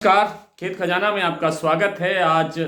नमस्कार। खेत खजाना में आपका स्वागत है। आज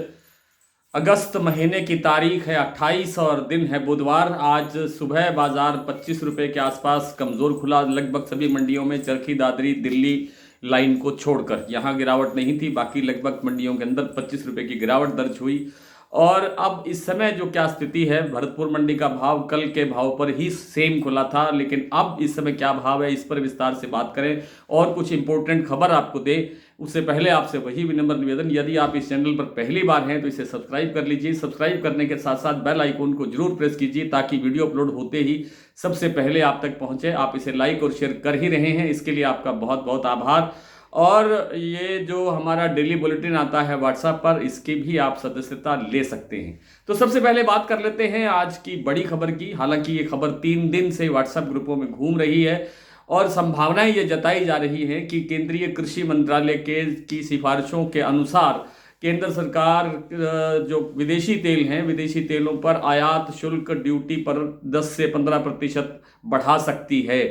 अगस्त महीने की तारीख है 28 और दिन है बुधवार। आज सुबह बाजार 25 रुपये के आसपास कमज़ोर खुला लगभग सभी मंडियों में, चरखी दादरी दिल्ली लाइन को छोड़कर। यहाँ गिरावट नहीं थी, बाकी लगभग मंडियों के अंदर 25 रुपये की गिरावट दर्ज हुई। और अब इस समय जो क्या स्थिति है, भरतपुर मंडी का भाव कल के भाव पर ही सेम खुला था, लेकिन अब इस समय क्या भाव है इस पर विस्तार से बात करें और कुछ इंपॉर्टेंट खबर आपको दे। उससे पहले आपसे वही विनम्र निवेदन, यदि आप इस चैनल पर पहली बार हैं तो इसे सब्सक्राइब कर लीजिए। सब्सक्राइब करने के साथ साथ बेल आइकन को जरूर प्रेस कीजिए ताकि वीडियो अपलोड होते ही सबसे पहले आप तक पहुंचे। आप इसे लाइक और शेयर कर ही रहे हैं, इसके लिए आपका बहुत बहुत आभार। और ये जो हमारा डेली बुलेटिन आता है व्हाट्सएप पर, इसकी भी आप सदस्यता ले सकते हैं। तो सबसे पहले बात कर लेते हैं आज की बड़ी खबर की। हालांकि ये खबर 3 दिन से व्हाट्सएप ग्रुपों में घूम रही है और संभावनाएं ये जताई जा रही है कि केंद्रीय कृषि मंत्रालय की सिफारिशों के अनुसार केंद्र सरकार जो विदेशी तेल हैं, विदेशी तेलों पर आयात शुल्क ड्यूटी पर 10 से 15% बढ़ा सकती है।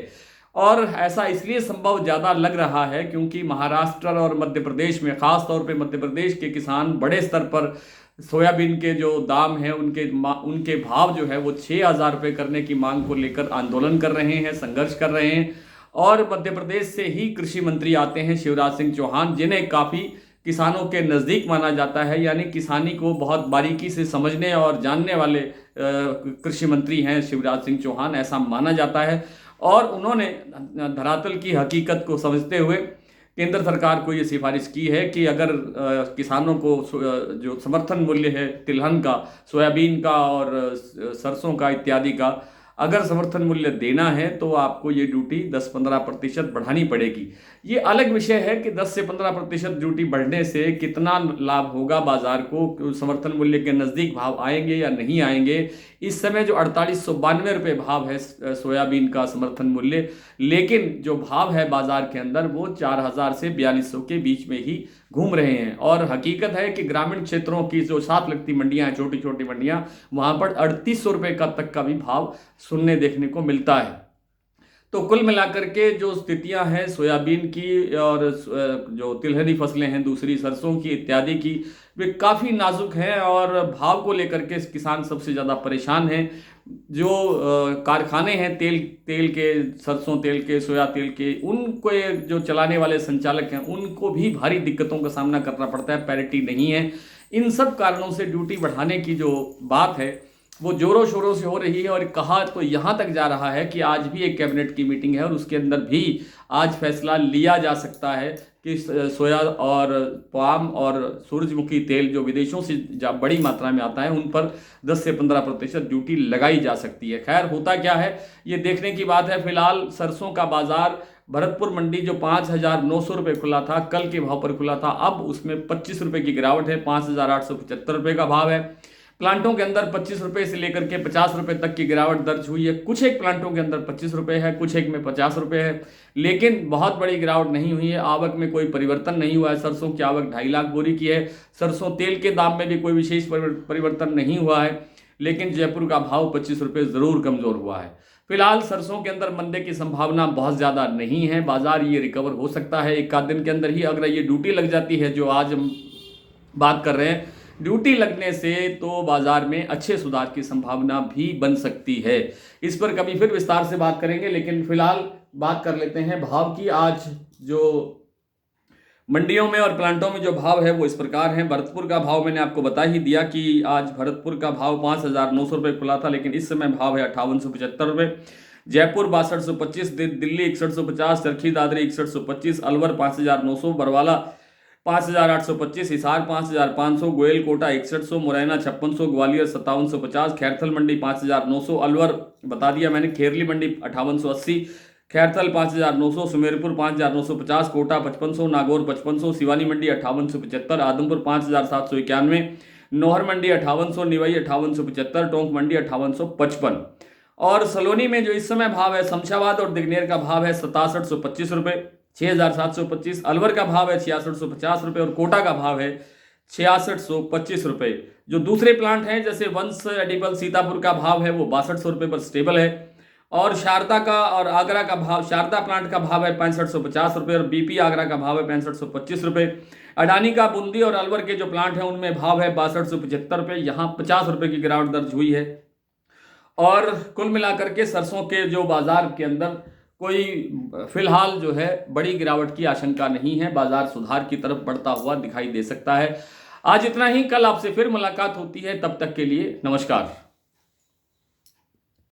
और ऐसा इसलिए संभव ज़्यादा लग रहा है क्योंकि महाराष्ट्र और मध्य प्रदेश में, खास तौर पे मध्य प्रदेश के किसान बड़े स्तर पर सोयाबीन के जो दाम हैं उनके भाव जो है वो 6,000 रुपये करने की मांग को लेकर आंदोलन कर रहे हैं, संघर्ष कर रहे हैं। और मध्य प्रदेश से ही कृषि मंत्री आते हैं शिवराज सिंह चौहान, जिन्हें काफ़ी किसानों के नज़दीक माना जाता है, यानी किसानी को बहुत बारीकी से समझने और जानने वाले कृषि मंत्री हैं शिवराज सिंह चौहान, ऐसा माना जाता है। और उन्होंने धरातल की हकीकत को समझते हुए केंद्र सरकार को ये सिफारिश की है कि अगर किसानों को जो समर्थन मूल्य है तिलहन का, सोयाबीन का और सरसों का इत्यादि का, अगर समर्थन मूल्य देना है तो आपको ये ड्यूटी 10-15% बढ़ानी पड़ेगी। ये अलग विषय है कि 10 से 15% ड्यूटी बढ़ने से कितना लाभ होगा बाजार को, समर्थन मूल्य के नज़दीक भाव आएंगे या नहीं आएंगे। इस समय जो 4892 रुपये भाव है सोयाबीन का समर्थन मूल्य, लेकिन जो भाव है बाजार के अंदर वो 4,000 से 4,200 के बीच में ही घूम रहे हैं। और हकीकत है कि ग्रामीण क्षेत्रों की जो साथ लगती मंडियां हैं, छोटी छोटी मंडियां, वहां पर 3,800 रुपये का तक का भी भाव सुनने देखने को मिलता है। तो कुल मिलाकर के जो स्थितियां हैं सोयाबीन की और जो तिलहनी फसलें हैं दूसरी, सरसों की इत्यादि की, वे काफ़ी नाजुक हैं और भाव को लेकर के किसान सबसे ज़्यादा परेशान हैं। जो कारखाने हैं तेल के, सरसों तेल के, सोया तेल के, उनको जो चलाने वाले संचालक हैं उनको भी भारी दिक्कतों का सामना करना पड़ता है, पैरिटी नहीं है। इन सब कारणों से ड्यूटी बढ़ाने की जो बात है वो जोरों शोरों से हो रही है। और कहा तो यहाँ तक जा रहा है कि आज भी एक कैबिनेट की मीटिंग है और उसके अंदर भी आज फैसला लिया जा सकता है कि सोया और पाम और सूरजमुखी तेल जो विदेशों से बड़ी मात्रा में आता है उन पर 10 से 15% ड्यूटी लगाई जा सकती है। खैर, होता क्या है ये देखने की बात है। फिलहाल सरसों का बाजार भरतपुर मंडी जो 5,900 रुपये खुला था, कल के भाव पर खुला था, अब उसमें 25 रुपये की गिरावट है, 5,875 रुपये का भाव है। प्लांटों के अंदर 25 रुपये से लेकर के 50 रुपये तक की गिरावट दर्ज हुई है। कुछ एक प्लांटों के अंदर 25 रुपये है, कुछ एक में 50 रुपये है, लेकिन बहुत बड़ी गिरावट नहीं हुई है। आवक में कोई परिवर्तन नहीं हुआ है। सरसों की आवक 2.5 लाख बोरी की है। सरसों तेल के दाम में भी कोई विशेष परिवर्तन नहीं हुआ है, लेकिन जयपुर का भाव 25 रुपये ज़रूर कमज़ोर हुआ है। फिलहाल सरसों के अंदर मंदे की संभावना बहुत ज़्यादा नहीं है। बाजार ये रिकवर हो सकता है 1 आध दिन के अंदर ही। अगर ये ड्यूटी लग जाती है जो आज हम बात कर रहे हैं, ड्यूटी लगने से तो बाजार में अच्छे सुधार की संभावना भी बन सकती है। इस पर कभी फिर विस्तार से बात करेंगे, लेकिन फिलहाल बात कर लेते हैं भाव की। आज जो मंडियों में और प्लांटों में जो भाव है वो इस प्रकार हैं। भरतपुर का भाव मैंने आपको बता ही दिया कि आज भरतपुर का भाव 5,900 रुपये खुला था, लेकिन इस समय भाव है 5875 रुपये। जयपुर 6225, दिल्ली 6150, चरखी दादरी 6125, अलवर 5,900, बरवाला 5,825, हिसार 5,500, गोयल कोटा 6100, मुरैना 5600, ग्वालियर 5750, खैरथल मंडी 5,900, अलवर बता दिया मैंने, खेरली मंडी 5880, खैरथल 5,900, सुमेरपुर 5,950, कोटा 5500, नागौर 5500, सिवानी मंडी 5875, आदमपुर 5,791, नौहर मंडी 5800, निवाई 5875, टोंक मंडी 5855। और सलोनी में जो इस समय भाव है, शमशाबाद और दिग्नेर का भाव है 6725 रुपये, 6,725, अलवर का भाव है 6650 रुपये और कोटा का भाव है 6625 रुपये। जो दूसरे प्लांट हैं जैसे वंश एडिबल सीतापुर का भाव है वो 6200 रुपये पर स्टेबल है। और शारदा का और आगरा का भाव, शारदा प्लांट का भाव है 6550 रुपये और बीपी आगरा का भाव है 6525 रुपये। अडानी का बूंदी और अलवर के जो प्लांट हैं उनमें भाव है 6275 रुपये, यहाँ 50 रुपये की गिरावट दर्ज हुई है। और कुल मिलाकर के सरसों के जो बाजार के अंदर कोई फिलहाल जो है बड़ी गिरावट की आशंका नहीं है, बाजार सुधार की तरफ बढ़ता हुआ दिखाई दे सकता है। आज इतना ही, कल आपसे फिर मुलाकात होती है, तब तक के लिए नमस्कार।